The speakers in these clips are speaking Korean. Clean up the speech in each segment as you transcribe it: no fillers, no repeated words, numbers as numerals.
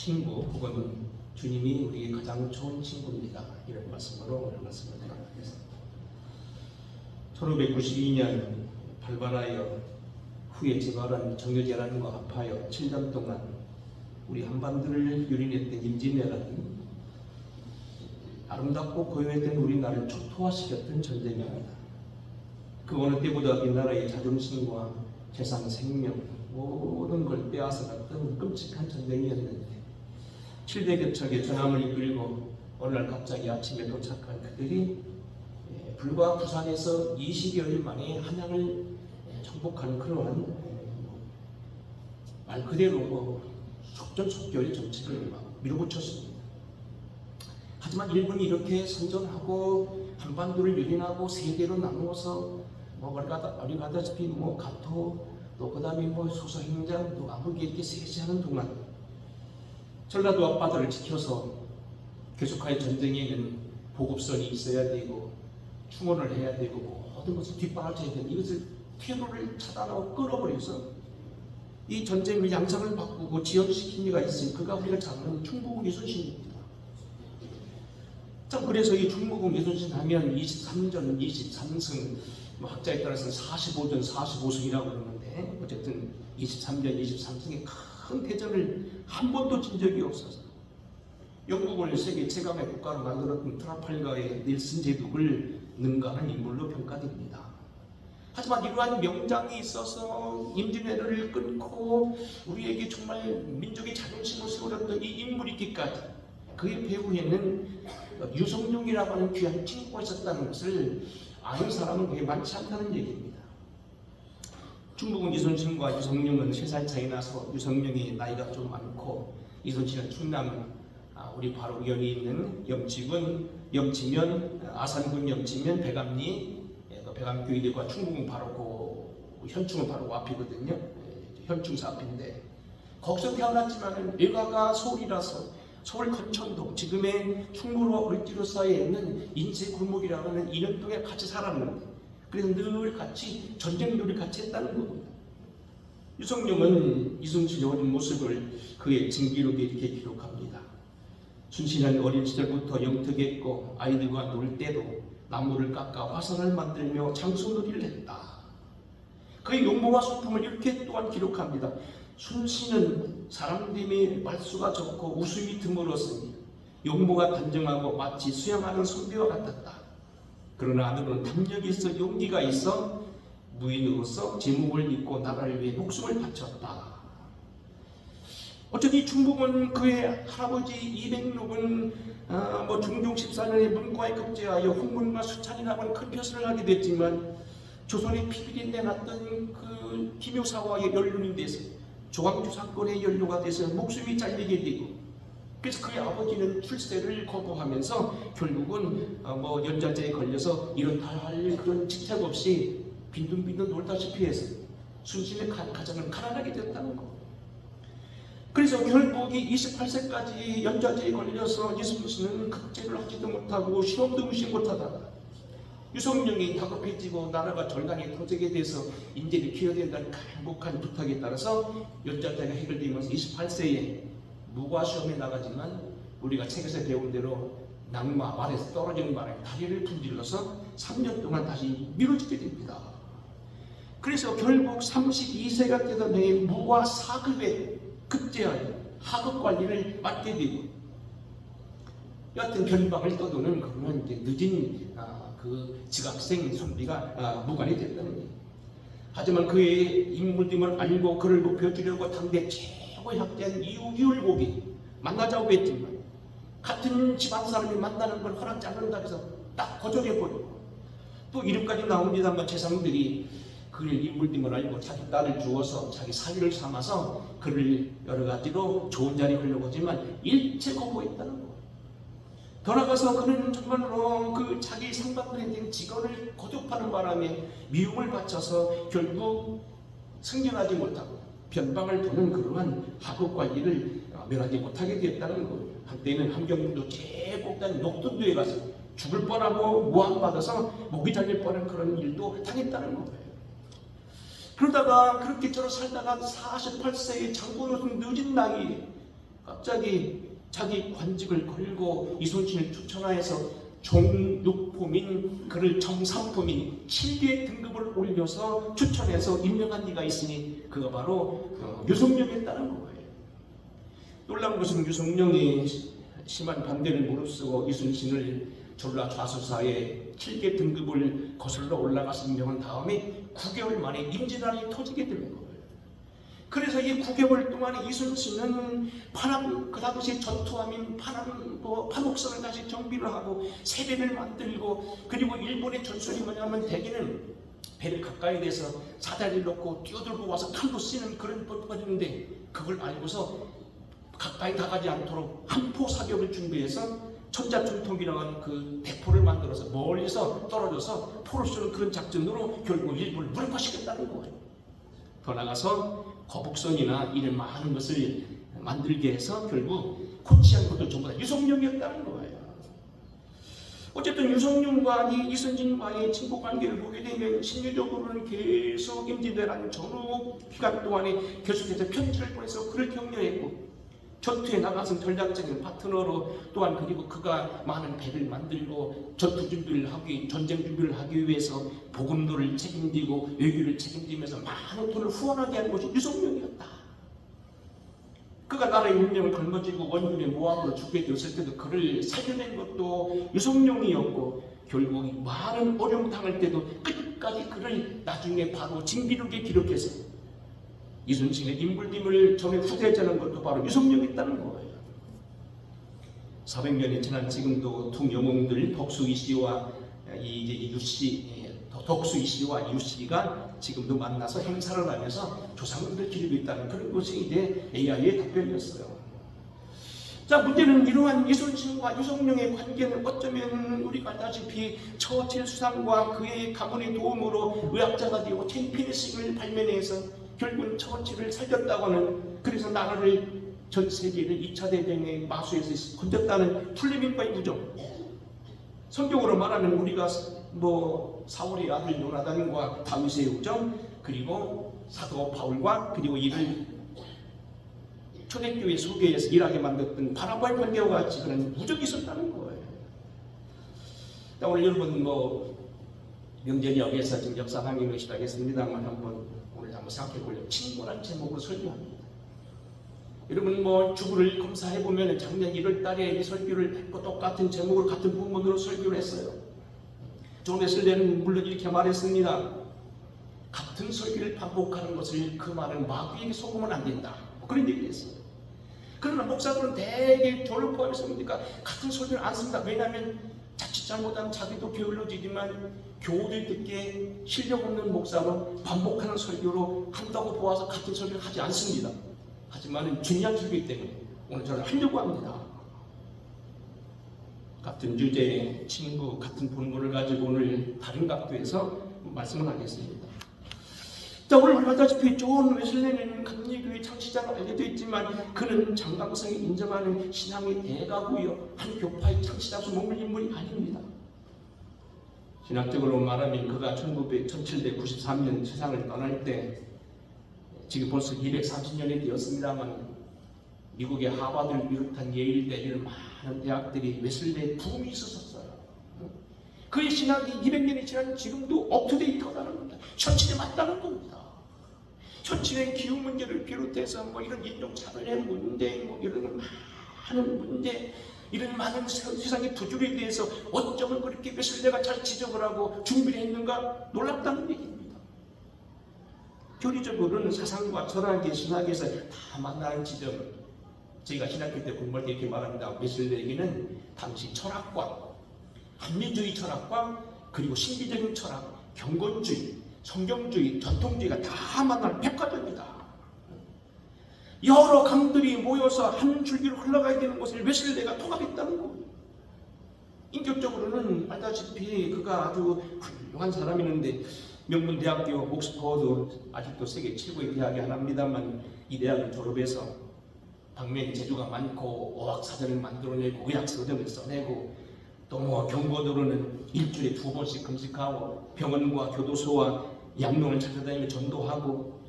친구 혹은 주님이 우리의 가장 좋은 친구입니다. 이런 말씀으로 오늘 말씀을 나누겠습니다. 1592년 발발하여 후에 재발한 정유재난과 합하여 7년 동안 우리 한반도를 유린했던 임진왜란은 아름답고 고요했던 우리나라를 초토화시켰던 전쟁입니다. 그 어느 때보다 이 나라의 자존심과 재산, 생명 모든 걸 빼앗아갔던 끔찍한 전쟁이었는데 7대 개척의 전함을 이끌고 어느 날 갑자기 아침에 도착한 그들이 불과 부산에서 20여일 만에 한양을 정복하는 그러한 말 그대로 속전속결의 정책을 밀어붙였습니다. 하지만 일본이 이렇게 선전하고 한반도를 유린하고 세계로 나누어서 아리가다시피 가토 또 그다음에 소서행장 또 아무개 이렇게 세세하는 동안 전라도 앞바다를 지켜서 계속하여 전쟁에는 보급선이 있어야 되고 충원을 해야 되고 모든 것을 뒷받쳐야 되는 이것을 퇴로를 차단하고 끊어버려서 이 전쟁의 양상을 바꾸고 지연시킨 이가 있으니 그가 우리가 잘 아는 충무공 이순신입니다. 참 그래서 이 충무공 이순신 하면 23전 23승 학자에 따라서는 45전 45승이라고 그러는데 어쨌든 23전 23승의 큰 대전을 한 번도 진 적이 없어서 영국을 세계 최강의 국가로 만들었던 트라팔가의 닐슨 제독을 능가하는 인물로 평가됩니다. 하지만 이러한 명장이 있어서 임진왜란을 끊고 우리에게 정말 민족의 자존심을 세워줬던 이 인물이 있기까지 그의 배후에는 유성룡이라고 하는 귀한 친구가 있었다는 것을 아는 사람은 그게 많지 않다는 얘기입니다. 충북은 이순신과 유성룡은 3살 차이 나서 유성룡이 나이가 좀 많고 이순신은 충남 우리 바로 여기 있는 염치면 아산군 염치면 백암리 백암교회과 충북은 바로 그 현충은 바로 그 앞이거든요. 현충사 앞인데 거기서 태어났지만 일가가 서울이라서 서울 건천동 지금의 충무로 을지로 사이에 있는 인쇄골목이라고 하는 인연동에 같이 살았는데 그래서 늘 같이 전쟁들을 같이 했다는 겁니다. 유성룡은 이순신의 어린 모습을 그의 증기록에 이렇게 기록합니다. 순신은 어린 시절부터 영특했고 아이들과 놀 때도 나무를 깎아 화선을 만들며 장수놀이를 했다. 그의 용모와 소품을 이렇게 또한 기록합니다. 순신은 사람들이 말수가 적고 웃음이 드물었으니 용모가 단정하고 마치 수영하는 선비와 같았다. 그러나 아들은 담력이 있어 용기가 있어 무인으로서 제목을 입고 나라를 위해 목숨을 바쳤다. 어쩌니 충북은 그의 할아버지 이백록은 중종 14년에 문과에 급제하여 홍문과 수찬이라고 하는 큰 표시를 하게 됐지만 조선의 피비린내 났던 그 김효사와의 연륜이 돼서 조광조 사건의 연루가 돼서 목숨이 잘리게 되고 그래서 그의 아버지는 출세를 거부하면서 결국은 연좌제에 걸려서 이런 다 할 그런 직책 없이 빈둥빈둥 놀다시피 해서 순신의 가정을 가난하게 됐다는 거. 그래서 결국 이 28세까지 연좌제에 걸려서 이순신은 급제를 하지도 못하고 시험도 무시 못하다가 유성룡이 다급해지고 나라가 절강에 터지게 돼서 인재를 키워야 된다는 간곡한 부탁에 따라서 연좌제가 해결되면서 28세에 무과시험에 나가지만 우리가 책에서 배운 대로 낙마 말에서 떨어지는 바람에 다리를 분질러서 3년 동안 다시 미뤄지게 됩니다. 그래서 결국 32세가 되던 해에 무과 4급에 급제하여 하급 관리를 맡게 되고 여하튼 변방을 떠도는 그런 늦은 그 지각생 선비가 무관이 됐다는 거예요. 하지만 그의 인물됨을 알고 그를 높여주려고 당대 최고의 학자인 이율곡이 만나자고 했지만 같은 집안 사람이 만나는 걸 허락지 않는다 해서 딱 거절해버리고 또 이름까지 나옵니다만 재상들이 그를 인물됨을 알고 자기 딸을 주어서 자기 사위를 삼아서 그를 여러 가지로 좋은 자리에 걸려고 하지만 일체 거부했다는 거예요. 돌아가서 그는 정말로 그 자기 상박을 했던 직원을 거듭하는 바람에 미움을 바쳐서 결국 승진하지 못하고 변방을 도는 그러한 학업 관리를 면하지 못하게 되었다는 거예요. 한때는 함경도 제일 꼭다른 녹두도에 가서 죽을 뻔하고 모함받아서 목이 잘릴 뻔한 그런 일도 당했다는 거예요. 그러다가 그렇게 저러 살다가 48세의 장고노선 늦은 나이에 갑자기 자기 관직을 걸고 이순신을 추천하여서 종육품인 그를 정삼품인 7개 등급을 올려서 추천해서 임명한 이가 있으니 그가 바로 유성룡이었다는 거예요. 놀라운 것은 유성룡이 심한 반대를 무릅쓰고 이순신을 전라 좌수사에 7개 등급을 거슬러 올라가서 임명한 다음에 9개월 만에 임진왜란이 터지게 되는 거예요. 그래서 이 9개월 동안에 이순신은 그 당시 전투함인 파묵성을 다시 정비를 하고 세배를 만들고, 그리고 일본의 전술이 뭐냐면 대개는 배를 가까이 대서 사다리를 놓고 뛰어들고 와서 칼로 쓰는 그런 법이었는데, 그걸 알고서 가까이 다가지 않도록 한포 사격을 준비해서 천자총통이라고 하는 그 대포를 만들어서 멀리서 떨어져서 포를 쏘는 그런 작전으로 결국 일본을 무력화시켰다는 거예요. 더 나가서 거북선이나 이런 많은 것을 만들게 해서 결국 코치한 것도 전부 다 유성룡이었다는 거예요. 어쨌든 유성룡과 이 이순신과의 친구 관계를 보게 되면 심리적으로는 계속 임진왜란 전후 기간 동안에 계속해서 편지를 보내서 그를 격려했고, 전투에 나가서 전략적인 파트너로, 또한 그리고 그가 많은 배를 만들고 전투 준비를 하기, 전쟁 준비를 하기 위해서 보급로를 책임지고 외교를 책임지면서 많은 돈을 후원하게 한 것이 유성룡이었다. 그가 나라의 운명을 걸머쥐고 원군의 모함으로 죽게 되었을 때도 그를 살려낸 것도 유성룡이었고, 결국 많은 어려움 당할 때도 끝까지 그를 나중에 바로 징비록에 기록해서 이순신의 인물됨을 전에 후대자는 것도 바로 유성룡이었다는 거예요. 400년이 지난 지금도 두 영웅들 덕수이 씨와 덕수이 씨와 유씨가 지금도 만나서 행사를 하면서 조상들을 기리고 있다는 그런 것이 이제 AI의 답변이었어요. 자, 문제는 이러한 이순신과 유성룡의 관계는 어쩌면 우리가 알다시피 처칠 수상과 그의 가문의 도움으로 의학자가 되고 챔피니스를 발명해서 결국은 처치를 살렸다고 하는, 그래서 나라를 전 세계를 2차 대전의 마수에서 건졌다는 플레밍과의 우정. 성경으로 말하면 우리가 사울의 아들 요나단과 다윗의 우정, 그리고 사도 바울과 그리고 이를 초대교회 소개에서 일하게 만들었던 바나바의 관계와 같이 그런 우정이 있었다는 거예요. 오늘 여러분 명절역에서 지금 역사 강의를 시작했습니다만 한번 생각해보려고 친구라는 제목으로 설교합니다. 여러분 주부를 검사해보면 작년 1월달에 이 설교를 했고 똑같은 제목으로 같은 부문으로 설교를 했어요. 존 웨슬리는 물론 이렇게 말했습니다. 같은 설교를 반복하는 것을 그 말은 마귀에게 속으면 안 된다, 그런 얘기를 했어요. 그러나 목사들은 대개 저를 포함해서 같은 설교를 안 씁니다. 왜냐하면 자칫 잘못하면 자기도 게을러지지만 교우들 듣기에 실력 없는 목사로 반복하는 설교로 한다고 보아서 같은 설교를 하지 않습니다. 하지만 중요한 설교이기 때문에 오늘 저는 하려고 합니다. 같은 주제의 친구, 같은 본문을 가지고 오늘 다른 각도에서 말씀을 하겠습니다. 자, 오늘 알다시피 존 웨슬리는 감리교의 창시자로 알려져 있지만 그는 장강성이 인정하는 신앙의 대가고요, 한 교파의 창시자로 머물 인물이 아닙니다. 신학적으로 말하면 그가 1793년 세상을 떠날 때 지금 벌써 230년이 되었습니다만 미국의 하버드를 비롯한 예일대 이런 많은 대학들이 웨슬리의 부흥이 있었어요. 그의 신학이 200년이 지난 지금도 업투데이트하다는 겁니다. 현실에 맞다는 겁니다. 현실의 기후 문제를 비롯해서 이런 인종차별의 문제, 이런 많은 문제, 이런 많은 세상의 부조리에 대해서 어쩌면 그렇게 웨슬리가 잘 지적을 하고 준비를 했는가 놀랍다는 얘기입니다. 교리적으로는 사상과 철학의 신학에서 다 만나는 지점을 저희가 신학교 때 공부할 때 이렇게 말합니다. 웨슬리에게는 당시 철학과 합리주의 철학과 그리고 신비적인 철학, 경건주의, 성경주의, 전통주의가 다 만나는 백화점이다. 여러 강들이 모여서 한 줄기로 흘러가야 되는 것을 웨슬리가 통합했다는 겁니다. 인격적으로는 알다시피 그가 아주 훌륭한 사람이었는데 명문대학교 옥스퍼드, 아직도 세계 최고의 대학이 하나입니다만 이 대학을 졸업해서 방면 재주가 많고 어학사전을 만들어내고 의학서적을 써내고 또 경고도로는 일주일에 2번씩 금식하고 병원과 교도소와 양롱을 찾아다니며 전도하고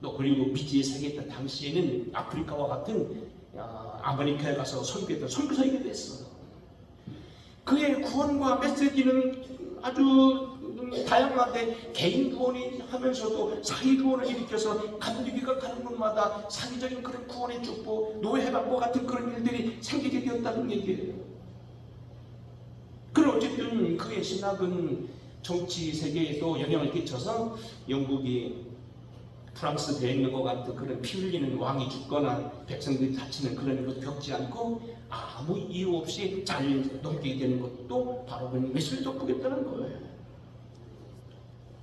또 그리고 미지에 살겠던 당시에는 아프리카와 같은 아메리카에 가서 선교했던 선교사이기도 했어. 그의 구원과 메시지는 아주 다양한데 개인 구원이 하면서도 사회 구원을 일으켜서 감리교가 가는 곳마다 사회적인 그런 구원의 축복, 노예 해방과 같은 그런 일들이 생기게 되었다는 얘기예요. 그럼 어쨌든 그의 신학은 정치 세계에도 영향을 끼쳐서 영국이 프랑스 대행력과 같은 그런 피 흘리는 왕이 죽거나 백성들이 다치는 그런 일도 겪지 않고 아무 이유 없이 잘 넘기게 되는 것도 바로 그 웨슬리 덕분이었다는 거예요.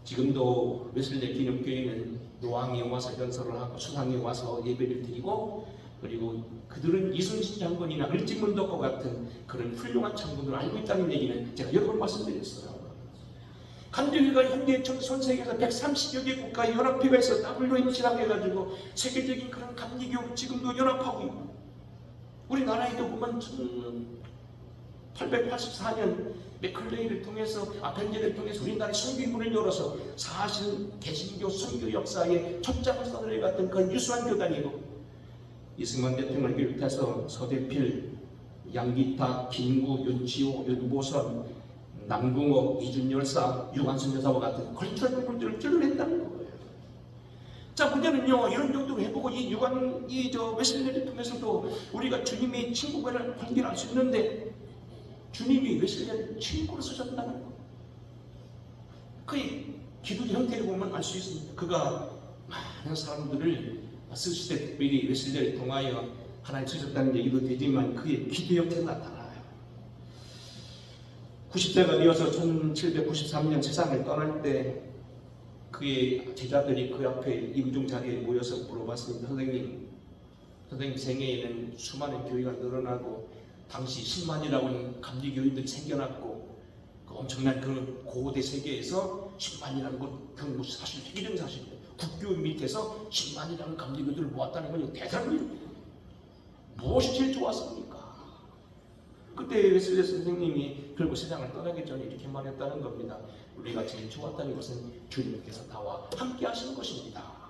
지금도 웨슬리 기념교회는 왕이 와서 연설을 하고 수상이 와서 예배를 드리고, 그리고 그들은 이순신 장군이나 을지문덕과 같은 그런 훌륭한 장군들을 알고 있다는 얘기는 제가 여러 번 말씀드렸어요. 감리교가 현재 전 세계에서 130여 개 국가의 연합회가 있어 WMC라고 해가지고 세계적인 그런 감리교 지금도 연합하고 있고, 우리나라에도 보면 1884년 맥클레이를 통해서 벤제를 통해서 우리나라의 선교인문을 열어서 사실 개신교 선교 역사의 첫 장을 써내려갔던 그런 유수한 교단이고, 이승만 대통령을 비롯해서 서대필, 양기탁, 김구, 윤치호, 윤보선, 남궁옥, 이준열사, 유관순 여사와 같은 걸출한 인물들을 찔러냈다는 거예요. 자, 문제는요, 이런 정도로 해보고 웨슬리를 통해서도 우리가 주님의 친구를 관계를 알 수 있는데, 주님이 웨슬리를 친구로 쓰셨다는 거. 그의 기도 형태를 보면 알 수 있습니다. 그가 많은 사람들을 쓰실 때 특별히 웨슬리를 통하여 하나님 쓰셨다는 얘기도 되지만 그의 기도 형태가 나타나요. 90세가 되어서 1793년 세상을 떠날 때 그의 제자들이 그 앞에 임종 자리에 모여서 물어봤습니다. 선생님 생애에는 수많은 교회가 늘어나고 당시 10만이라고 하는 감리교인들이 생겨났고, 그 엄청난 그 고대 세계에서 10만이라는 건 사실 이런 사실이에요. 국교 밑에서 10만이라는 감리교들을 모았다는 건 대단한 일입니다. 무엇이 제일 좋았습니까? 그때 웨슬리 선생님이 결국 세상을 떠나기 전에 이렇게 말했다는 겁니다. 우리가 제일 좋았다는 것은 주님께서 나와 함께 하시는 것입니다.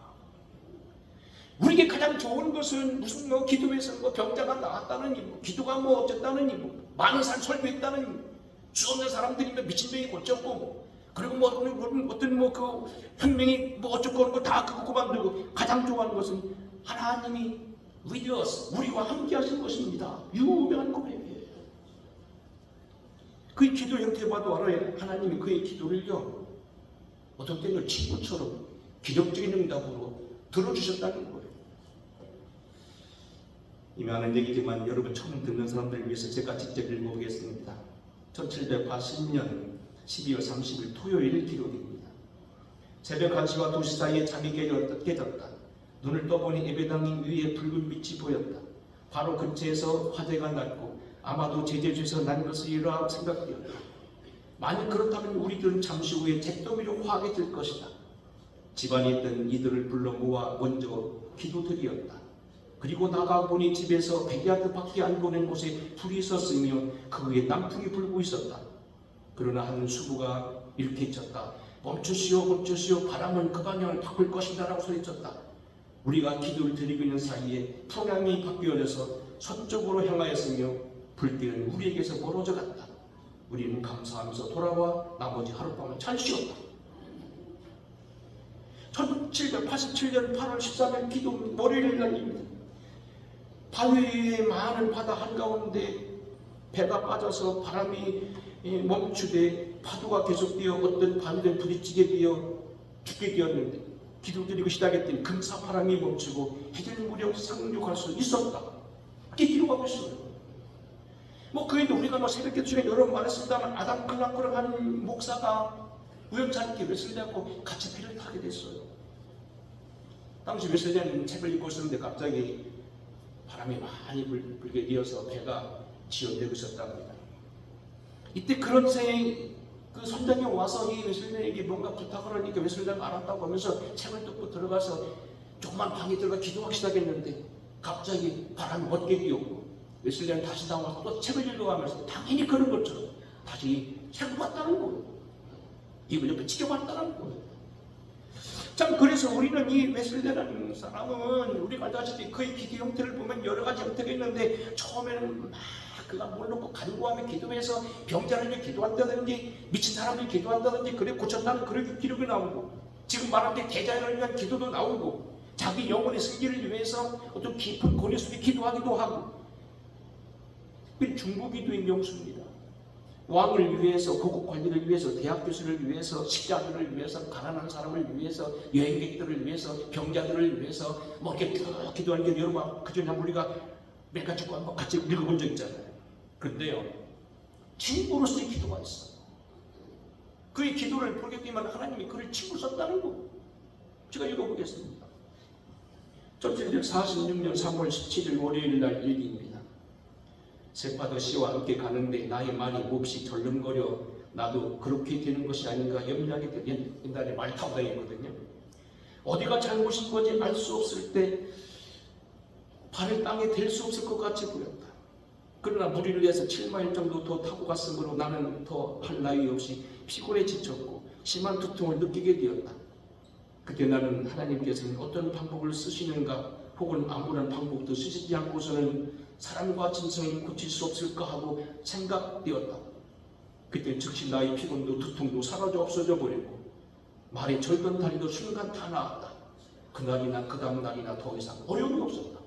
우리에게 가장 좋은 것은 무슨 기도에서 병자가 나왔다는 기도가 어쨌다는 많은 사람 설교했다는 수 없는 사람들이 미친병이 고쳤고, 그리고 어떤 그 혁명이 어쩌고 하는 거 다 그거 그만두고 가장 좋아하는 것은 하나님이 with us, 우리와 함께 하신 것입니다. 유명한 고백이에요. 그의 기도 형태 봐도 알아요. 하나님이 그의 기도를요, 어떤 때는 친구처럼 기적적인 응답으로 들어주셨다는 거예요. 이미 아는 얘기지만 여러분 처음 듣는 사람들을 위해서 제가 직접 읽어보겠습니다. 1780년 12월 30일 토요일 기록입니다. 새벽 1시와 2시 사이에 잠이 깨졌다. 눈을 떠보니 예배당 위에 붉은 빛이 보였다. 바로 근처에서 화재가 났고 아마도 제재주에서 난 것이라 생각되었다. 만약 그렇다면 우리들은 잠시 후에 잿더미로 화하게 될 것이다. 집안에 있던 이들을 불러 모아 먼저 기도드리었다. 그리고 나가보니 집에서 100야드 밖에 안 보낸 곳에 불이 있었으며 그 위에 남풍이 불고 있었다. 그러나 한 수부가 이렇게 쳤다. 멈추시오, 바람은 그 방향을 바꿀 것이다 라고 소리쳤다. 우리가 기도를 드리고 있는 사이에 풍향이 바뀌어져서 서쪽으로 향하였으며 불길은 우리에게서 멀어져 갔다. 우리는 감사하면서 돌아와 나머지 하룻밤을 잘 쉬었다. 1787년 8월 13일 기도 월요일 날입니다. 바위에 많은 바다 한가운데 배가 빠져서 바람이 멈추되 파도가 계속되어 어떤 바위를 부딪히게 되어 죽게 되었는데, 기도드리고 시작했더니 금사바람이 멈추고 해질 무렵 상륙할 수 있었다. 이렇게 기록하고 있어요. 그 외에도 우리가 새벽기도 중에 여러 번 말했습니다만 아담 클라크라고 하는 목사가 우연찮게 웨슬리하고 같이 배를 타게 됐어요. 당시 웨슬리는 책을 읽고 있었는데 갑자기 바람이 많이 불게 되어서 배가 지연되고 있었답니다. 이때 그런 그 선장이 와서 이 웨슬리에게 뭔가 부탁을 하니까 웨슬리가 알았다고 하면서 책을 뜯고 들어가서 조그만 방에 들어가 기도하기 시작했는데 갑자기 바람이 멋게 기었고 웨슬리는 다시 나와서 또 책을 읽어가면서 당연히 그런 것처럼 다시 책을 봤다는 거예요. 이걸 옆에 지켜봤다는 거예요. 참 그래서 우리는 이 웨슬레라는 사람은 우리가 알다시피 그의 기도 형태를 보면 여러 가지 형태가 있는데 처음에는 막 그가 뭘 놓고 간구하며 기도해서 병자를 위해 기도한다든지 미친 사람을 기도한다든지 그래 고쳤다는 그런 기록이 나오고 지금 말할 때 대자연을 위한 기도도 나오고 자기 영혼의 승리를 위해서 어떤 깊은 고뇌 속에 기도하기도 하고 중보기도의 명수입니다. 왕을 위해서, 고국 관리를 위해서, 대학 교수를 위해서, 식자들을 위해서, 가난한 사람을 위해서, 여행객들을 위해서, 병자들을 위해서 뭐 이렇게 쭉 기도하는 게 여러분 그전에 우리가 몇 가지 한번 같이 읽어본 적 있잖아요. 그런데요, 친구로서의 기도가 있어. 그의 기도를 보게 되면 하나님이 그를 친구로 썼다는 거. 제가 읽어보겠습니다. 1746년 3월 17일 월요일 날 일기입니다. 세파더 씨와 함께 가는데 나의 말이 몹시 절름거려 나도 그렇게 되는 것이 아닌가 염려하게 되 옛날에 말 타고 다녔거든요. 어디가 잘못인 건지 알 수 없을 때 발을 땅에 댈 수 없을 것 같이 보였다. 그러나 무리를 위해서 7마일 정도 더 타고 갔으므로 나는 더 할 나위 없이 피곤에 지쳤고 심한 두통을 느끼게 되었다. 그때 나는 하나님께서는 어떤 방법을 쓰시는가 혹은 아무런 방법도 쓰시지 않고서는 사람과 짐승을 고칠 수 없을까 하고 생각되었다. 그때 즉시 나의 피곤도 두통도 사라져 없어져 버리고 말이 절던 다리도 순간 다 나았다. 그날이나 그 다음 날이나 더 이상 어려움이 없었다.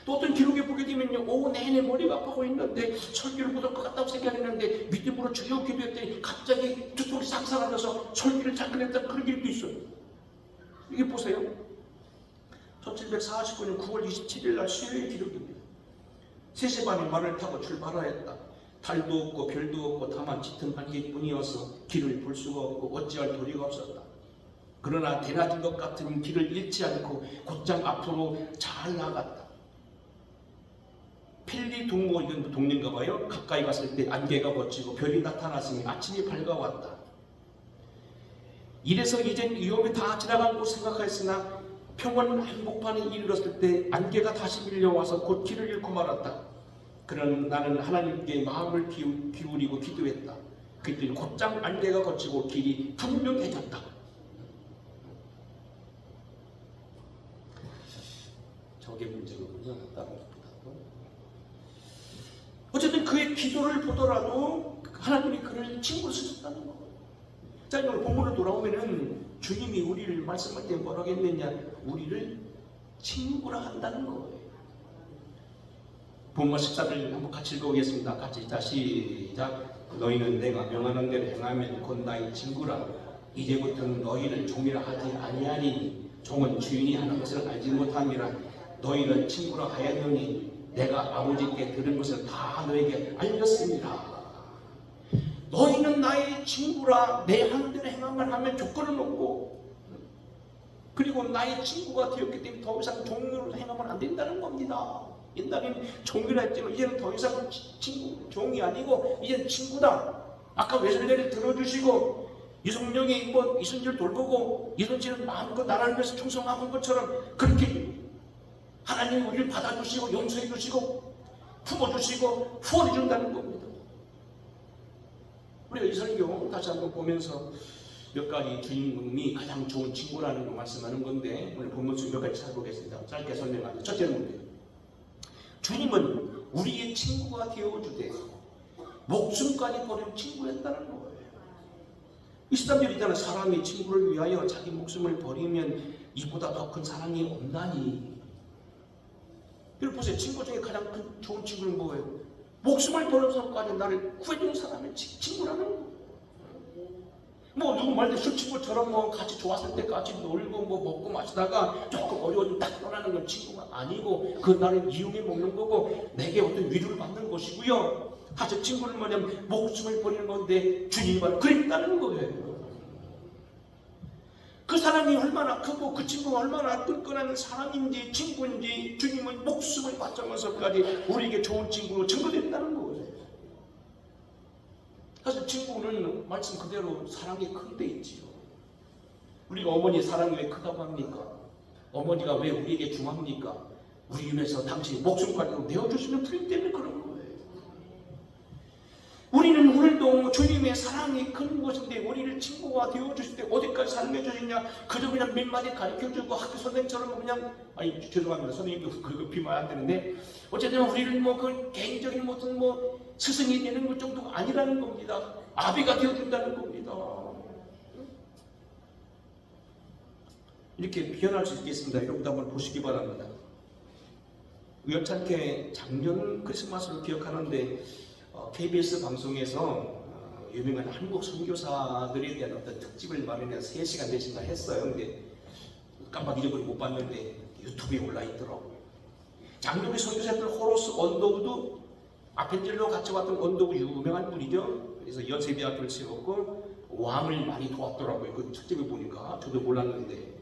또 어떤 기록에 보게 되면요, 오후 내내 머리가 아프고 있는데 설교를 못 할 것 같다고 생각했는데 믿음으로 주여 기도했더니 갑자기 두통이 싹 사라져서 설교를 잘 끝냈다는 그런 일도 있어요. 이게 보세요. 1749년 9월 27일 날 수요일 기록입니다. 3시 반에 말을 타고 출발하였다. 달도 없고 별도 없고 다만 짙은 안개뿐이어서 길을 볼 수가 없고 어찌할 도리가 없었다. 그러나 대낮인 것 같은 길을 잃지 않고 곧장 앞으로 잘 나갔다. 펠리 동모 이런 동네인가 봐요. 가까이 갔을 때 안개가 걷히고 별이 나타났으니 아침이 밝아왔다. 이래서 이젠 위험이 다 지나간 것 생각하였으나 평원 한복판에 이르렀을 때 안개가 다시 밀려와서 곧 길을 잃고 말았다. 그러나 나는 하나님께 마음을 기울이고 기도했다. 그때 곧장 안개가 걷히고 길이 분명해졌다. 저게 문제거든요. 어쨌든 그의 기도를 보더라도 하나님이 그를 친구로 쓰셨다는 거예요. 자, 오늘 본문으로 돌아오면은 주님이 우리를 말씀할 때 뭐라고 했느냐? 우리를 친구라 한다는 거예요. 본문 14절 한번 같이 읽어보겠습니다. 같이 자 시작. 너희는 내가 명하는 대로 행하면 곧 나의 친구라. 이제부터는 너희를 종이라 하지 아니하리니 종은 주인이 하는 것을 알지 못함이라. 너희를 친구라 하였느니 내가 아버지께 들은 것을 다 너에게 알렸습니다. 너희는 나의 친구라. 내 하는 대로 행함을 하면 조건을 놓고 그리고 나의 친구가 되었기 때문에 더 이상 종으로 행하면 안 된다는 겁니다. 옛날에는 종이라 했지만 이제는 더 이상 종이 아니고 이제는 친구다. 아까 웨슬레를 들어주시고 이성령이 뭐 이순실 돌보고 이순실은 마음껏 나라를 위해서 충성하는 것처럼 그렇게 하나님이 우리를 받아주시고 용서해 주시고 품어주시고 후원해 준다는 겁니다. 우리가 이 설교 다시 한번 보면서 몇 가지 주님이 가장 좋은 친구라는 거 말씀하는 건데 오늘 본문 몇 가지 찾아보겠습니다. 짧게 설명합니다. 첫째 문제, 주님은 우리의 친구가 되어주되 목숨까지 버린 친구였다는 거예요. 23절이잖아요. 사람이 친구를 위하여 자기 목숨을 버리면 이보다 더 큰 사랑이 없나니. 그리고 보세요. 친구 중에 가장 큰 좋은 친구는 뭐예요? 목숨을 버는 사람까지 나를 구해주는 사람이 친구라는 거예요. 뭐 누구 말대 술 친구처럼 뭐 같이 좋았을 때 같이 놀고 뭐 먹고 마시다가 조금 어려워지면 딱 떠나는 건 친구가 아니고 그 나를 이용해 먹는 거고 내게 어떤 위로를 받는 것이고요. 사실 친구는 뭐냐면 목숨을 버리는 건데 주님이 바로 그랬다는 거예요. 그 사람이 얼마나 크고 그 친구가 얼마나 끈끈한 사람인지 친구인지 주님은 목숨을 바치면서까지 우리에게 좋은 친구로 증거된다는 거예요. 사실 친구는 말씀 그대로 사랑이 큰 데 있지요. 우리가 어머니 사랑이 왜 크다고 합니까? 어머니가 왜 우리에게 중합니까? 우리 위해서 당신이 목숨까지 내어주시는 분이기 때문에 그런 거예요. 우리는 오늘도 우리도 주님의 사랑이 큰 것인데 우리를 친구가 되어주실 때 어디까지 삶해 주시냐, 그저 그냥 몇 마디 가르쳐주고 학교 선생처럼 그냥, 아니 죄송합니다, 선생님도 그거 비면 안 되는데, 어쨌든 우리를 뭐 그 개인적인 무슨 뭐 스승이 되는 것 정도가 아니라는 겁니다. 아비가 되어준다는 겁니다. 이렇게 표현할 수 있겠습니다. 여러분도 한번 보시기 바랍니다. 우연찮게 작년 크리스마스를 기억하는데 KBS 방송에서 유명한 한국 선교사들에 대한 어떤 특집을 마련해서 3시간 4시간 했어요. 근데 깜빡 잊어버리고 못 봤는데 유튜브에 올라있더라고요. 작년에 선교사들 호로스 언더우도 아펜젤로 같이 왔던 언더우 유명한 분이죠. 그래서 연세대학교를 세웠고 왕을 많이 도왔더라고요. 그 특집을 보니까 저도 몰랐는데.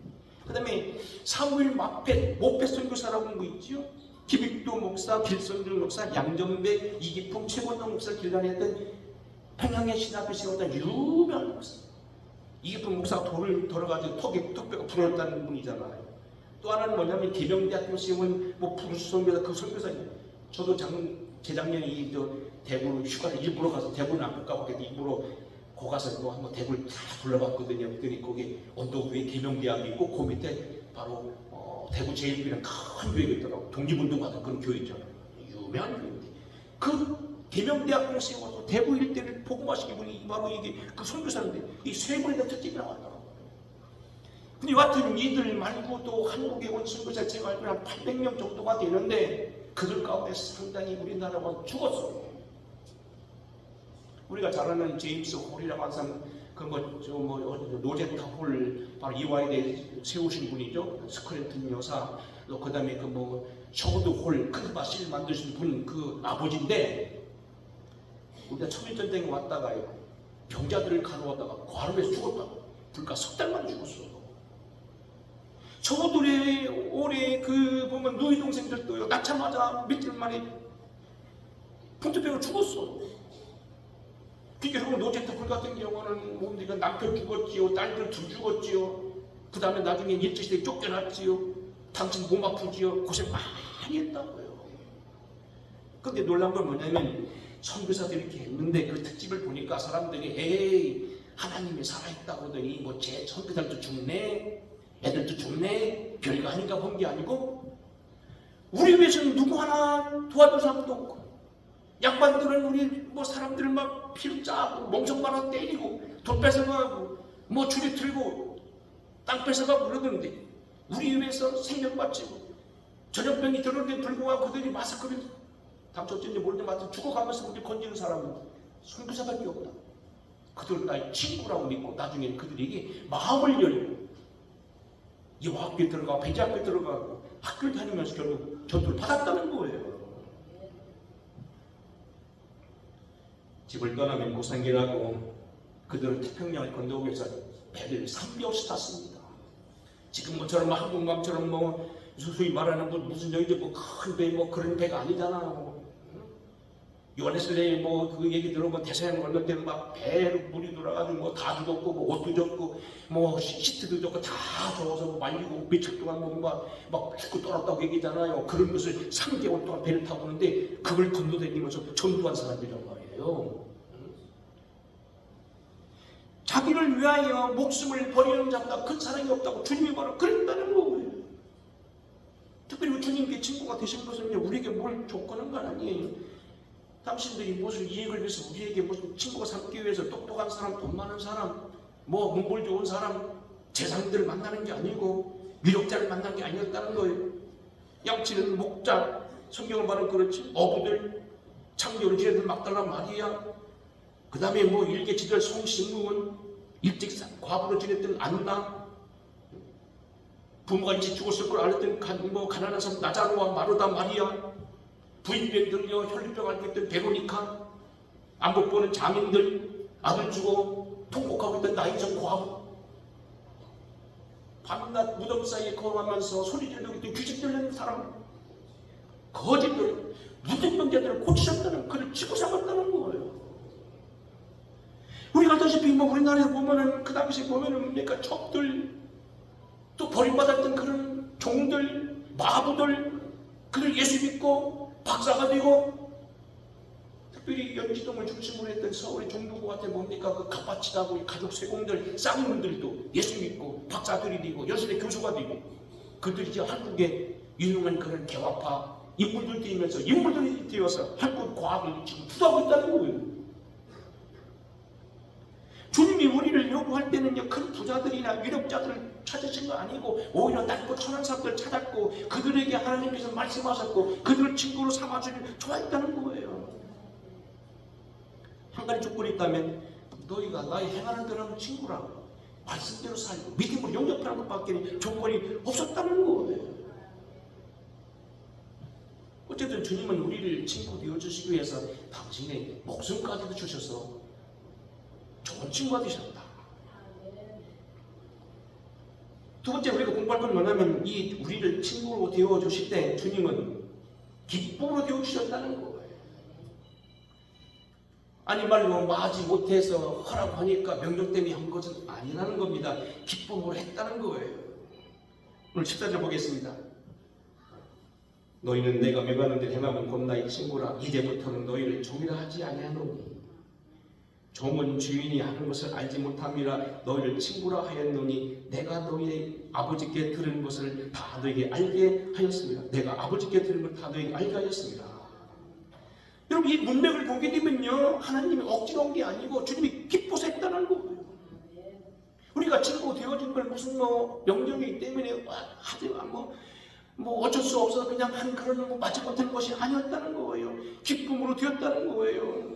그 다음에 사무엘 모펫 선교사라고 하는 거 있죠. 김익도 목사, 길선준 목사, 양정백, 이기풍, 최건동 목사를 길러냈던 평양의 신학교 세웠던 유명한 목사. 이기풍 목사가 돌을 덜어가지고 턱뼈가 부러졌다는 분이잖아요. 또 하나는 뭐냐면 계명대학교 세운 뭐 부르스 선교사, 그 선교사님. 저도 재작년에 대구로 휴가를 일부러 가서 대구는 안 가고 일부러 거 가서 뭐 한번 대구를 다 둘러봤거든요. 그랬더니 거기 언덕 위에 계명대학이 있고 그 밑에 바로 대구 제일교회는 큰 교회가 있더라고. 독립운동하던 그런 교회 있잖아요. 유명한 교회인데 그 계명대학교를 세워서 대구 일대를 복음화시킨 분이 바로 이게 그 선교사인데 이 세 분의 특집이 나왔더라고요. 근데 여하튼 이들 말고 또 한국에 온 선교사 제가 알기로 한 800명 정도가 되는데 그들 가운데 상당히 우리나라가 죽었어요. 우리가 잘 아는 제임스 홀이라고 하는 사람, 노제타 홀, 바로 이화에 세우신 분이죠. 스크래튼 여사, 또 그 다음에 셔드 홀, 큰바실 만드신 분, 그 아버지인데, 우리가 청일전쟁에 왔다가요, 병자들을 가두었다가 과로에서 죽었다고. 불과 석 달만 죽었어. 저들의 올해 보면 누이 동생들도요, 낳자마자 며칠 만에 풍토병으로 죽었어. 결국 노제타 홀 같은 경우는 몸들이 남편 죽었지요, 딸들 둘 죽었지요. 그 다음에 나중에 일제시대에 쫓겨났지요. 당신 몸 아프지요. 고생 많이 했다고요. 근데 놀란 건 뭐냐면 선교사들이 이렇게 했는데 그 특집을 보니까 사람들이 에이 하나님이 살아있다고 하더니 뭐 제 선교사들도 죽네, 애들도 죽네, 별거 아닌가 본 게 아니고 우리 위해서는 누구 하나 도와줄 사람도 없고 양반들은 우리 뭐 사람들을 막 피를 짜고 멍청 말아 때리고 돈 뺏어가고 뭐 줄이 틀고 땅 뺏어가고 그러던데 우리 위해서 생명 바치고 전염병이 들어오는데 불구하고 그들이 마스크를 당초인지 모르는데 마침 죽어가면서 우리 건지는 사람은 선교사밖에 없다. 그들 나의 친구라고 믿고 나중에 그들에게 마음을 열고 이화학교에 들어가고 배제학교에 들어가고 학교를 다니면서 결국 전도를 받았다는 거예요. 집을 떠나면 못 살기라고 그들은 태평양을 건너오기 위해서 배를 3개월씩 탔습니다. 지금 뭐처럼 한국맘처럼 소위 말하는 무슨 저기 큰 배 그런 배가 아니잖아요. 요한네슬레의 그 얘기 들어보면 대서양 건널 때는 막 배로 물이 돌아가지고 다 죽었고 옷도 젖고 시트도 젖고 다 젖어서 말리고 며칠 동안 막 죽고 떨었다고 얘기잖아요. 그런 것을 3개월 동안 배를 타고 오는데 그걸 건너다니면서 전도한 사람들이란 말이에요. 자기를 위하여 목숨을 버리는 자보다 큰 사랑이 없다고 주님이 바로 그랬다는 거예요. 특별히 주님께 친구가 되신 것은 우리에게 뭘 조건한 건 아니에요. 당신들이 무슨 이익을 위해서 우리에게 무슨 친구가 삼기 위해서 똑똑한 사람, 돈 많은 사람, 문벌 좋은 사람, 재상들을 만나는 게 아니고 위력자를 만나는 게 아니었다는 거예요. 양치는 목자, 성경을 말하면 그렇지, 어부들, 창조를 지내던 막달라 마리아, 그 다음에 일개지들 송신무원, 일찍 과부로 지냈던 안나, 부모가 일찍 죽었을 걸 알았던 가난한 사람 나자로와 마르다 마리아, 부인병들요, 혈류병 앓고 있던 베로니카, 안 못 보는 장인들, 아들 주고 통곡하고 있던 나이전 과부, 밤낮 무덤 사이에 걸어가면서 소리 지르고 있던 귀신 들리는 사람, 거짓들, 무덤병자들을 고치셨다는 그를 지고 삼았다는 거예요. 우리가 알다시피 우리나라에 보면은 그 당시 보면은 뭡니까 첩들, 또 버림받았던 그런 종들, 마부들, 그들 예수 믿고 박사가 되고 특별히 연지동을 중심으로 했던 서울의 종로구한테 뭡니까? 그 갑바치다고 가족 세공들 쌍놈들도 예수 믿고 박사들이 되고 연세대 교수가 되고 그들이 이제 한국의 유능한 그런 개화파 인물들 되면서 인물들이 되어서 한국 과학을 지금 주도하고 있다는 거예요. 주님이 우리를 요구할 때는요, 큰 부자들이나 위력자들을 찾으신 거 아니고 오히려 낮고 천한 사람들 찾았고 그들에게 하나님께서 말씀하셨고 그들을 친구로 삼아주길 좋아했다는 거예요. 한 가지 조건이 있다면 너희가 나의 행하는 대로 하는 친구라고 말씀대로 살고 믿음으로 영접하는 것밖에 조건이 없었다는 거예요. 어쨌든 주님은 우리를 친구 되어주시기 위해서 당신의 목숨까지도 주셔서 좋은 친구가 되셨다. 두 번째 우리가 공부할 건 뭐냐면 이 우리를 친구로 되어주실 때 주님은 기쁨으로 되어주셨다는 거예요. 아니 말로 마지 못해서 하라고 하니까 명령 때문에 한 것은 아니라는 겁니다. 기쁨으로 했다는 거예요. 오늘 14절 보겠습니다. 너희는 내가 명하는 대로 행하면 곧 나의 친구라. 이제부터는 너희를 종이라 하지 아니하노니 종은 주인이 하는 것을 알지 못함이라 너희를 친구라 하였노니 내가 너희의 아버지께 들은 것을 다 너희에게 알게 하였습니다. 내가 아버지께 들은 걸 다 너희에게 알게 하였습니다. 여러분 이 문맥을 보게 되면요, 하나님이 억지로 한 게 아니고 주님이 기뻐서 했다는 거예요. 우리가 친구 되어진 걸 무슨 명령이기 때문에 하지만 뭐 어쩔 수 없어서 그냥 한 그런 맞지 못하는 것이 아니었다는 거예요. 기쁨으로 되었다는 거예요.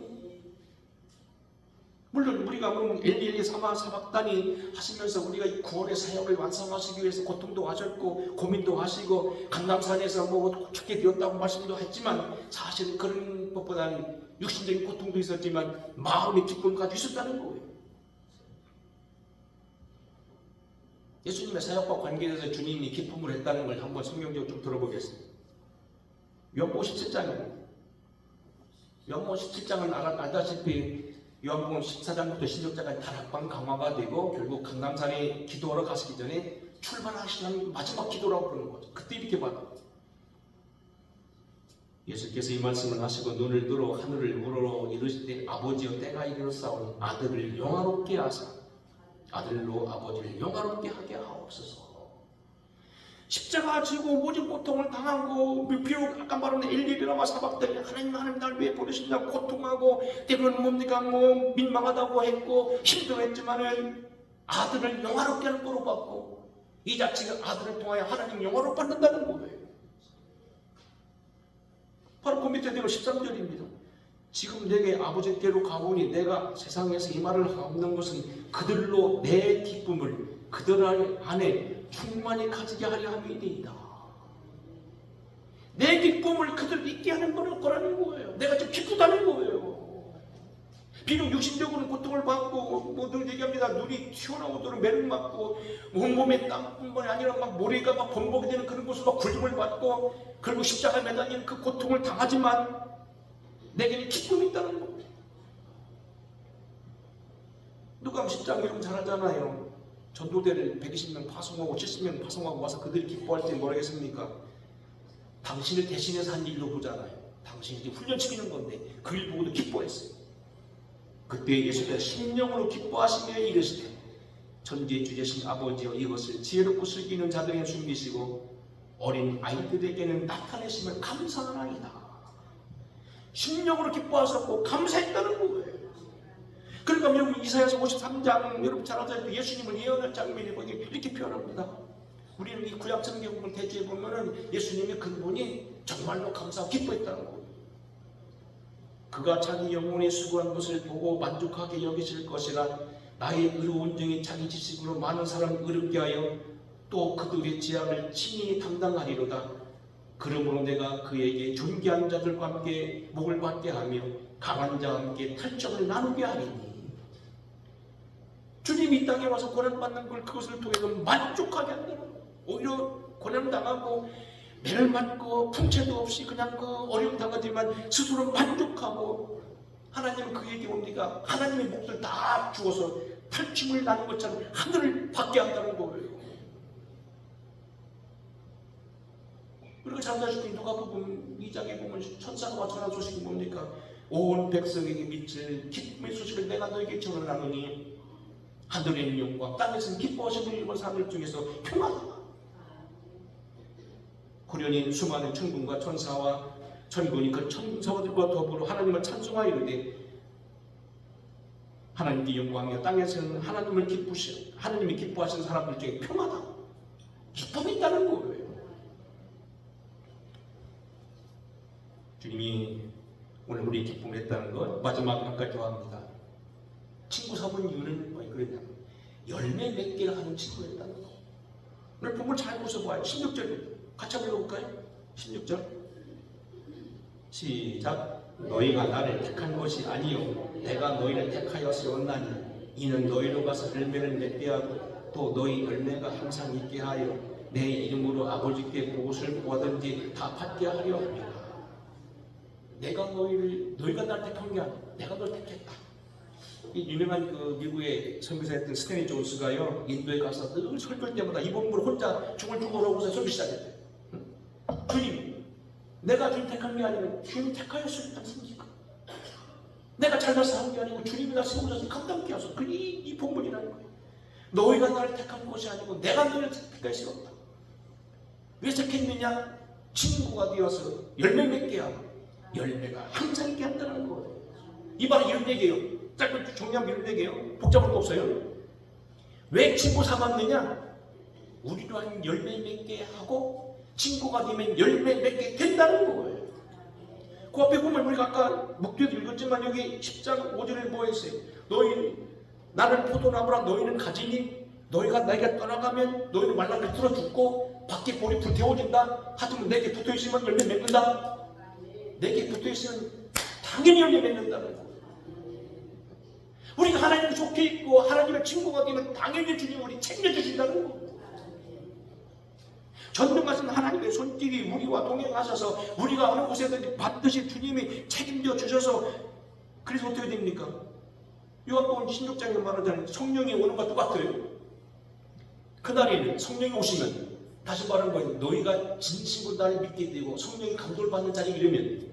물론 우리가 112 사박단이 하시면서 우리가 이 구원의 사역을 완성하시기 위해서 고통도 하셨고 고민도 하시고 강남산에서 죽게 되었다고 말씀도 했지만 사실 그런 것보다는 육신적인 고통도 있었지만 마음의 기쁨 가지고 있었다는 거예요. 예수님의 사역과 관계에서 주님이 기쁨을 했다는 걸 한번 성경적으로 좀 들어보겠습니다. 요한복음 17장입니다. 요한복음 17장은 알다시피 요한복음 14장부터 16장까지 다락방 강화가 되고 결국 강남산에 기도하러 가시기 전에 출발하시는 마지막 기도라고 부르는 거죠. 그때 이렇게 봐요. 예수께서 이 말씀을 하시고 눈을 들어 하늘을 우러러 이르실 때 아버지여 때가 이르렀사오니 아들을 영화롭게 하사 아들로 아버지를 영화롭게 하게 하옵소서. 십자가 지고 모진 고통을 당하고 비록 아까 말한 일일이라와 사박들이 하나님 날 왜 버리시냐고 고통하고 때로는 뭡니까 민망하다고 했고 힘들었지만은 아들을 영화롭게 하는 거로 받고 이 자체가 아들을 통하여 하나님 영화로 받는다는 거예요. 바로 그 밑에 내가 13절입니다. 지금 내게 아버지께로 가오니 내가 세상에서 이 말을 하옵는 것은 그들로 내 기쁨을 그들 안에 충만히 가지게 하려 함이니이다. 내 기쁨을 그들 있게 하는 거라는 거예요. 내가 지금 기쁘다는 거예요. 비록 육신적으로는 고통을 받고 늘 얘기합니다. 눈이 튀어나오도록 매를 맞고 온몸에 땀뿐만이 아니라 모래가 범벅이 되는 그런 곳으로 굴림을 받고 그리고 십자가에 매달리는 그 고통을 당하지만 내게는 기쁨이 있다는 거예요. 누가 10장 이름 잘 하잖아요. 전도대를 120명 파송하고 70명 파송하고 와서 그들이 기뻐할 때 뭐라 했습니까? 당신을 대신해서 한 일로 보잖아요. 당신이 훈련시키는 건데 그 일 보고도 기뻐했어요. 그때 예수께서 심령으로 기뻐하시며 이르시되 천지의 주제신 아버지여 이것을 지혜롭고 슬기는 자들에게 숨기시고 어린 아이들에게는 나타내심을 감사하나이다. 심령으로 기뻐하셨고 감사했다는 거예요. 그러니까 여러분 이사야서 53장 여러분 잘 아시다시피 예수님을 예언할 장면이 거기 이렇게 표현합니다. 우리는 이 구약 성경을 대조해 보면은 예수님의 근본이 정말로 감사하고 기뻐했다는 거예요. 그가 자기 영혼의 수고한 것을 보고 만족하게 여기실 것이라. 나의 의로운 중에 자기 지식으로 많은 사람을 의롭게 하여 또 그들의 재앙을 친히 담당하리로다. 그러므로 내가 그에게 존귀한 자들과 함께 목을 받게 하며 강한 자와 함께 탈정을 나누게 하리니. 주님이 이 땅에 와서 고난받는 걸 그것을 통해서 만족하게 한다는 거예요. 오히려 고난당하고 매를 맞고 풍채도 없이 그냥 어려움 당하지만 스스로 만족하고 하나님은 그에게 옵니까? 하나님의 목을 다 주어서 탈춤을 나는 것처럼 하늘을 받게 한다는 거예요. 그리고 잘 아시다시피 누가복음 2장에 보면 천사가 나타난 소식이 뭡니까? 온 백성에게 미칠 기쁨의 소식을 내가 너에게 전하노니 하늘의 영광 땅에서는 기뻐하시는 일본 사람들 중에서 평안하다. 고려인 수많은 천군과 천사와 천군이 그 천사들과 더불어 하나님을 찬송하여 이르되 하나님의 영광이여 땅에서는 하나님이 기뻐하시는 사람들 중에 평안하다. 기쁨이 있다는 거예요. 주님이 오늘 우리 기쁨을 했다는 것 마지막 한 가지 좋아합니다. 친구 삼은 이유는 뭐 그랬냐면 열매 맺기를 하는 친구를 했다는 거. 오늘 본문 잘 보셔봐요. 16절 같이 한번 읽어볼까요? 16절 시작. 너희가 나를 택한 것이 아니요 내가 너희를 택하여 세웠나니 이는 너희로 가서 열매를 맺게 하고 또 너희 열매가 항상 있게 하여 내 이름으로 아버지께 무엇을 구하든지 다 받게 하려 합니다. 너희가 날 택한 게 아니야. 내가 널 택했다. 이 유명한 그 미국의 선교사였던 스탠리 존스가요 인도에 가서 늘 설교할 때마다 이 본문을 혼자 중얼중얼하고서 설교 시작했대요. 주님, 내가 주님 택한 게 아니면 주님 택하였을 않습니까? 내가 잘나서 한 게 아니고 주님이 나 세우셔서 감당케 하소서. 이 본문이라는 거예요. 너희가 나를 택한 것이 아니고 내가 너희를 택하여 세웠다. 왜 택했느냐? 친구가 되어서 열매 맺게 하고 열매가 항상 있게 한다는 거예요. 이 말은 이런 얘기예요. 짧게 정리하면 이런 얘기예요. 복잡할 거 없어요. 왜 친구 삼았느냐? 우리로 하여금 열매 맺게 하고 친구가 되면 열매 맺게 된다는 거예요. 그 앞에 보면 우리가 아까 목표도 읽었지만 여기 10장 5절에 뭐 했어요? 너희 나는 포도나무라 너희는 가지니 너희가 나에게 떠나가면 너희는 말라 비틀어 죽고 밖에 볼이 불태워진다. 하여튼 내게 붙어있으면 열매 맺는다. 내게 붙어있으면 당연히 열매 맺는다는 거예요. 우리가 하나님을 좋게 있고 하나님의 친구가 되면 당연히 주님 우리 챙겨주신다는 거예요. 전능하신 하나님의 손길이 우리와 동행하셔서 우리가 어느 곳에든지 받듯이 주님이 책임져 주셔서 그래서 어떻게 됩니까? 요한복음 16장에 말하자면 성령이 오는 것과 똑같아요. 그날에는 성령이 오시면 다시 말하는 거예요. 너희가 진심으로 나를 믿게 되고 성령이 감동을 받는 자리에 이르면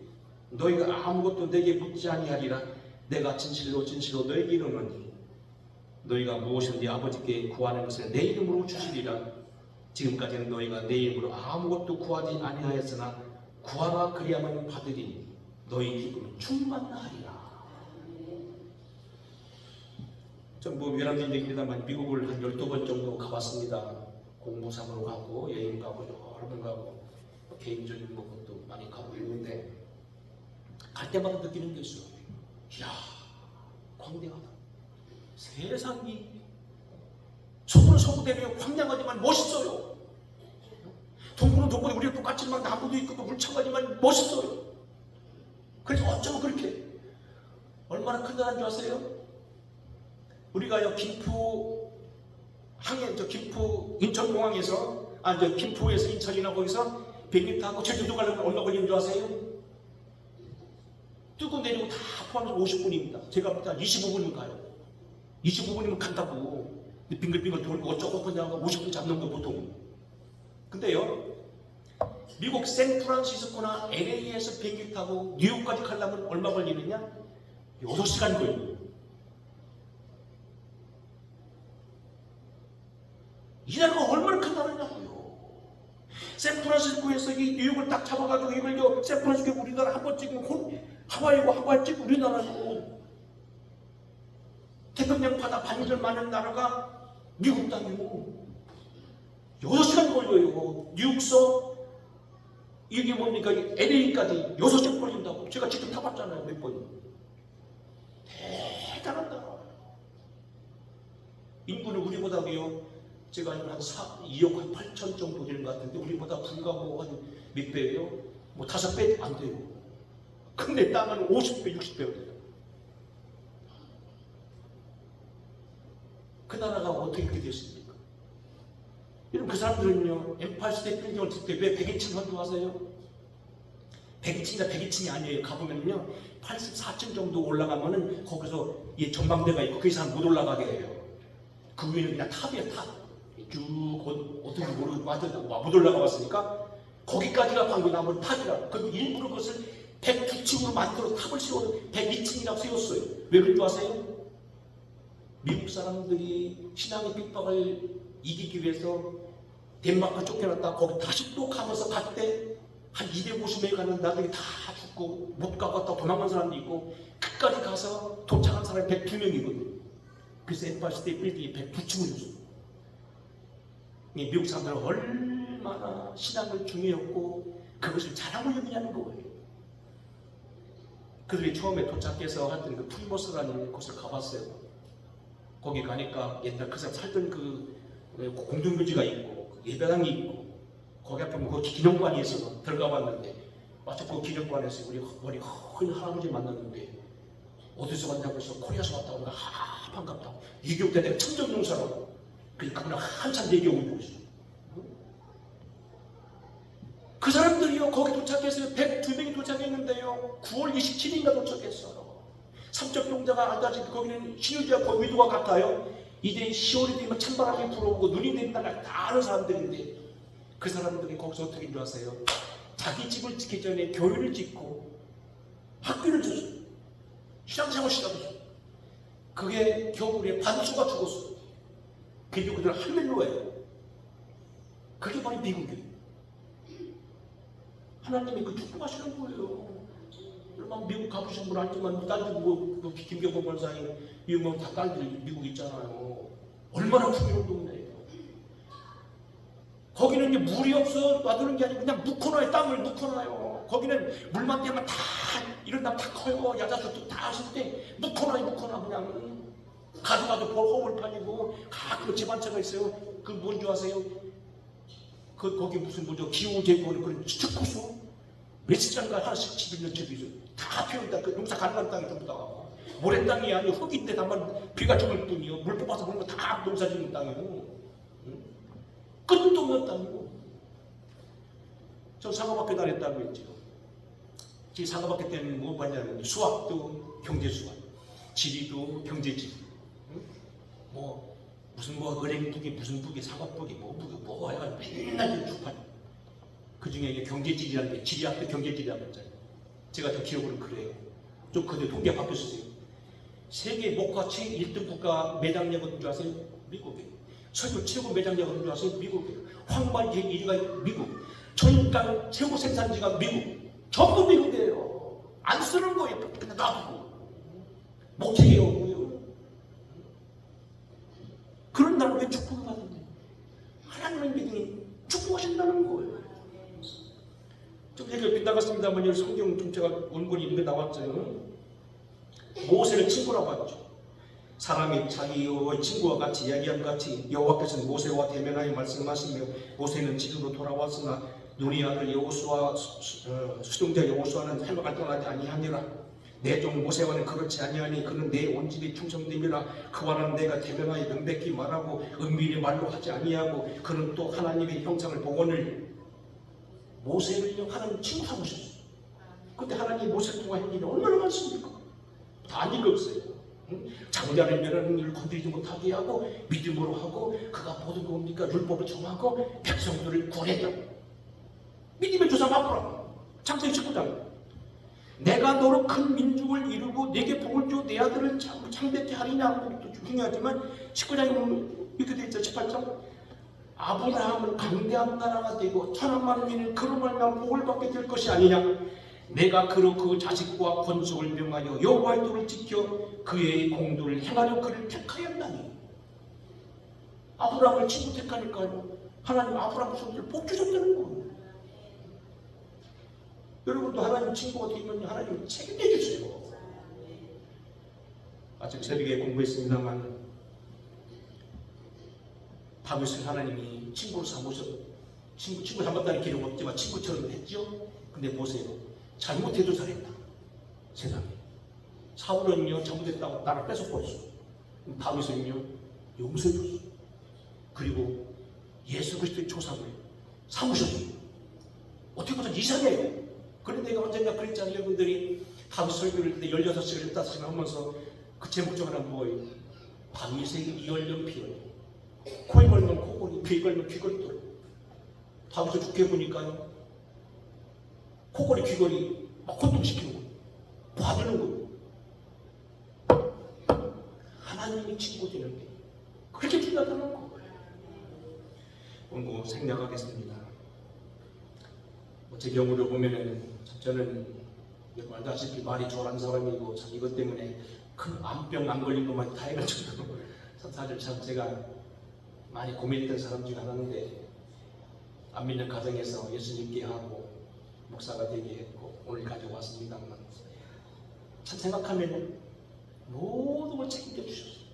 너희가 아무것도 내게 묻지 아니하리라. 내가 진실로 너에게 이르노니 너희가 무엇이든지 아버지께 구하는 것을 내 이름으로 주시리라. 지금까지는 너희가 내 이름으로 아무것도 구하지 아니하였으나 구하라 그리하면 받으리니 너희 기쁨이 충만하리라. 전 뭐 외람된 얘기입니다만 미국을 한 12번 정도 가봤습니다. 공부상으로 가고 여행 가고 여러 번 가고 개인적인 것도 많이 가고 있는데 갈 때마다 느끼는 게 있어요. 이야, 광대하다. 세상이 서구는 서구대로 황량하지만 멋있어요. 동구는 동구대 우리가 똑같지만 나무도 있고 또 울창하지만 멋있어요. 그래서 어쩌면 그렇게 얼마나 큰 나라인 줄 아세요? 우리가요 김포 인천공항에서 김포에서 인천이나 거기서 비행기 타고 제주도 가려면 얼마 걸리는 줄 아세요? 뜨고 내리고 다 포함해서 50분입니다. 제가 볼 때 한 25분이면 가요. 25분이면 간다고. 빙글빙글 돌고 어쩌고 그냥 50분 잡는 거 보통. 근데요 미국 샌프란시스코나 LA에서 비행기 타고 뉴욕까지 가려면 얼마 걸리느냐? 6시간 걸려요. 이 나라가 얼마나 큰 나라냐고요. 샌프란시스코에서 이 뉴욕을 딱 잡아가지고 이걸 샌프란시스코 우리나라 한 번 찍으면 하와이고 하와이 찍고 우리나라고. 태평양 바다 반절 많은 나라가 미국 땅이고 6시간 걸려요. 뉴욕서 이게 뭡니까? LA까지 6시간 걸린다고. 제가 직접 타봤잖아요. 몇 번. 대단한 나라. 인구는 우리보다도요. 제가 한 2억 8천 정도 되는 것 같은데 우리보다 불과 뭐 한 몇 배예요? 뭐 5배 안 돼요. 근데 땅은 50배, 60배가 돼요. 그 나라가 어떻게 그렇게 됐습니까? 여러분 그 사람들은요 엠파이어 스테이트 빌딩을 짓을 때 왜 102층 건조하세요? 102층이나 102층이 아니에요. 가보면요 84층 정도 올라가면은 거기서 전망대가 있고 그 이상 못 올라가게 해요. 그 위는 그냥 탑이에요. 탑. 쭉 어떻게 모르고 못 올라가 봤으니까 거기까지가 방구나무 탑이라. 그리고 일부러 그것을 109층으로 만들어 탑을 세워 102층이라고 세웠어요. 왜 그런 줄 아세요? 미국 사람들이 신앙의 핍박을 이기기 위해서 덴마크 쫓겨났다 거기 다시 또 가면서 갈 때 한 250명이 가는 나중에 다 죽고 못 가고 다 도망간 사람도 있고 끝까지 가서 도착한 사람이 102명이거든요. 그래서 엠파이어 스테이트 빌딩이 109층을 줬어요. 미국 사람들은 얼마나 신앙을 중요했고 그것을 자랑을 여기냐는 거예요. 그들이 처음에 도착해서 하여튼 그 프리머스라는 곳을 가봤어요. 거기 가니까 옛날 그 사람 살던 그 공동묘지가 있고 예배당이 있고 거기 앞에 그 기념관이 있어서 들어가봤는데 마침 그 기념관에서 우리 머리 큰 할아버지 만났는데 어디서 왔냐고 해서 코리아에서 왔다고 하니까 반갑다고 이교때 내가 청정용사라고 그러니까 그분은 한참 얘기하고 있고 있어. 그 사람들이요 거기 도착했어요. 102명이 도착했는데요 9월 27일인가 도착했어요. 삼척동자가 아다지 거기는 신유지와 위도가 같아요. 이제 10월이 되면 찬바람이 불어오고 눈이 내린다는 다 아는 사람들인데 그 사람들이 거기서 어떻게 줄 아세요? 자기 집을 짓기 전에 교회를 짓고 학교를 줬어요. 신앙생활 시작했어요. 그게 겨울에 반수가 죽었어요. 그게 그들 할렐루야예요. 그게 바로 미국이에요. 하나님이 그 축복하시는 거예요. 여러분 미국 가보신 분 알지만 딸들 김경범 권사님 이거 다 딸들 미국 있잖아요. 얼마나 풍요로운 동네예요. 거기는 이제 물이 없어 놔두는 게 아니고 그냥 묵혀놔요. 땅을 묵혀놔요. 거기는 물만 되면 다 이런 땅 다 커요. 야자수도 다 하실 때 묵혀놔요. 그냥 가져가도 허물판이고 가끔 집안차가 있어요. 그 뭔지 아세요? 거기 무슨 뭐죠? 기후재고는 그런 특구수 몇십 장가 하나씩 집 있는 집이 있어요. 다 피운다. 그 농사 가능한 땅이 전부 다 모래 땅이 아니고 흙인데 다만 비가 죽을 뿐이요. 물 뽑아서 그런 거 다 농사 짓는 땅이에요. 끝도 없는 땅이고. 저 상어밖에 다녔다고 했죠. 지 상어밖에 때는 뭐 봤냐면 수학도 경제수학, 지리도 경제지리, 뭐 무슨 뭐 은행북이 무슨 북이 상업북이 뭐 북이 뭐 해가지고 맨날 주판. 그 중에 경제지리라는 게 지리학도 경제지리라고 했잖아요. 제가 더 기억으로는 그래요. 좀 그때 통계 바뀌었어요. 세계 목화치 1등 국가 매장력은 누구 아세요? 미국이에요. 석유 최고 매장력은 누구 아세요? 미국이에요. 황발 1위가 미국. 전당 최고 생산지가 미국. 전부 미국이에요. 안 쓰는 거예요. 그냥 놔두고. 목책이 없고요. 그런 나라를 왜 축복을 받는데? 하나님의 믿음이 축복하신다는 거예요. 좀 얘기를 빗나갔습니다만 성경 좀 제가 원본이 있는데 나왔죠. 모세를 친구라고 하죠. 사람이 자기 친구와 같이 이야기한 같이 여호와께서는 모세와 대면하여 말씀하시며 모세는 지금도 돌아왔으나 눈의 아들 여호수아 수종자 여호수아는 해막을 떠나지 아니하니라. 내 종 모세와는 그렇지 아니하니 그는 내 온집이 충성됨이라. 그와는 내가 대면하여 명백히 말하고 은밀히 말로 하지 아니하고 그는 또 하나님의 형상을 복원을 모세를 하나님 친구 삼으셨어요. 그때 하나님이 모세를 통한 일이 얼마나 많습니까? 다 안 읽었어요. 장자를 멸하는 일을 건드리지 못하게 하고 믿음으로 하고 그가 모든 겁니까 율법을 정하고 백성들을 구원했다. 믿음의 조상 아브라함 창세기 19장 내가 너로 큰 민족을 이루고 내게 복을 줘 내 아들을 창대케 하리냐 그것도 중요하지만 19장에 보면 이렇게 되어 있죠. 18장 아브라함은 강대한 나라가 되고 천한 만민은 그로 말미암아 복을 받게 될 것이 아니냐. 내가 그로 그 자식과 권속을 명하여 여호와의 도를 지켜 그의 공도를 행하려 그를 택하였나니. 아브라함을 친구 택하니까요. 하나님 아브라함 손들을 복 주셨다는 거예요. 여러분도 하나님 친구가 되면 하나님 책임져 주세요. 아직 새벽에 공부했습니다만 다윗을 하나님이 친구로 삼으셔 친구 삼았다는 기록 없지만 친구처럼 했죠. 근데 보세요. 잘못해도 잘했다. 세상에. 사울은요 잘못했다고 나를 뺏어버렸어. 다윗은요 용서해줬어. 그리고 예수 그리스도의 조상을 삼으셨어요. 어떻게 보면 이상해요. 그런데 내가 언젠가 그랬잖아요. 여러분들이 다윗 설교를 때 16시간 15시간 하면서 그 제목 중 하나 뭐예요? 다윗의 이열령 피열. 코에 걸면 코걸이, 귀에 걸면 귀걸이. 다윗을 좋게 보니까요. 코골이 귀걸이 막 혼동시키는 거예요. 봐주는 거예요. 하나님이 친구 되는 게 그렇게 중요하다는 거예요. 오늘 생략하겠습니다. 제 경우를 보면은 저는 말다시피 말이 조란 사람이고 참 이것 때문에 큰 암병 안 걸린 것만 다행할 정도로 사실 참 제가 많이 고민했던 사람 중에 하나인데 안 믿는 가정에서 예수 믿게 하고 목사가 되게 했고 오늘 가져왔습니다만 참 생각하면 모든 걸 책임져 주셨어요.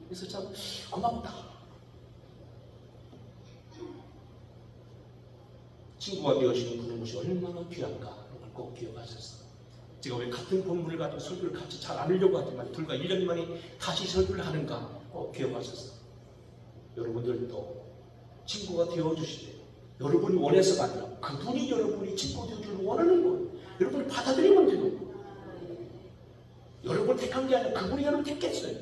그래서 참 고맙다. 친구가 되어주는 그런 것이 얼마나 귀한가 하는 걸 꼭 기억하셔서 제가 왜 같은 본문을 가지고 설교를 같이 잘 안 하려고 하지만 불과 1년 만에 다시 설교를 하는가 꼭 기억하셔서 여러분들도 친구가 되어주시되 여러분이 원해서가 아니라 그분이 여러분이 친구 되어주길 원하는 거예요. 여러분이 받아들이면 되는 거예요. 여러분 택한 게 아니라 그분이 여러분 택했어요.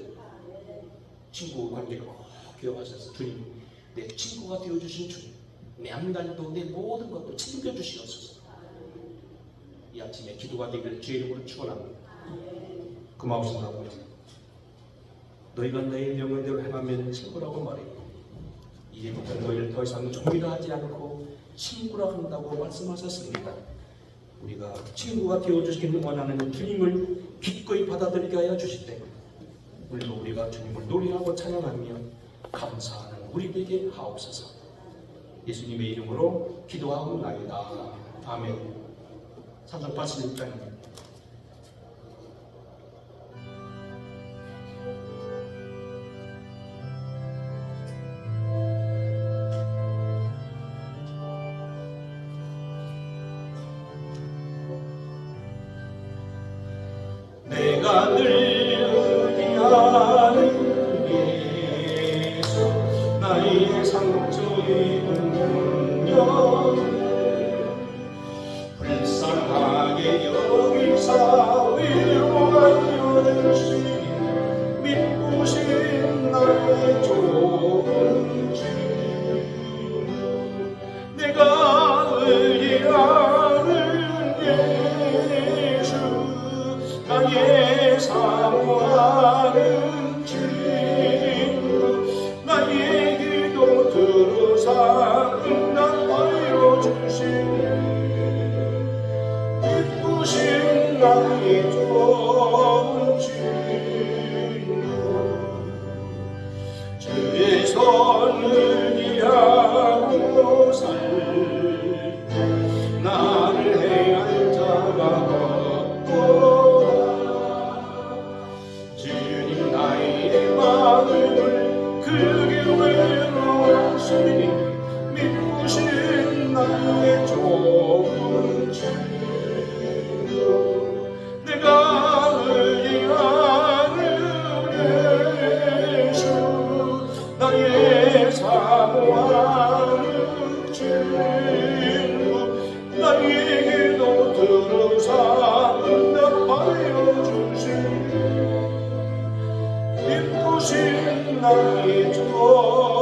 친구 관계를 꼭 기억하셔서 주님 내 친구가 되어주신 주님 내 앞날도 내 모든 것도 책임져 주시옵소서. 이 아침에 기도가 되기를 주의 이름으로 축원합니다. 고마우신 아버지, 너희가 너의 명령대로 행하면 친구라고 말했고 이제부터 너희를 더 이상 종이라 하지 않고 친구라 한다고 말씀하셨습니다. 우리가 친구가 되어주시기를 원하는 주님을 기꺼이 받아들이게 하여 주시되 오늘도 우리가 주님을 노래하고 찬양하며 감사하는 우리에게 하옵소서. 예수님의 이름으로 기도하고 나이다. 아멘. 386장입니다. 내가 늘 의지하는 예수 나의 상처의 불쌍하게 여기사 위로하여 주시니 믿으신 나의 좋은 주 내가 의지하는 예수 나의 사모하는 친구 나의 기도 들으사 응답하여 주시니 기쁘신 나의 좋은 친구 주의 손을 위하고 살 나를 해할 자가 없도다. 주님 나의 마음을 크게 외로우시니 믿으신 나의 좋은 친구 내가 의지하는 예수 나의 사모하는 친구 나의 기도 들으사 응답하여 주시니 기쁘신 나의 좋은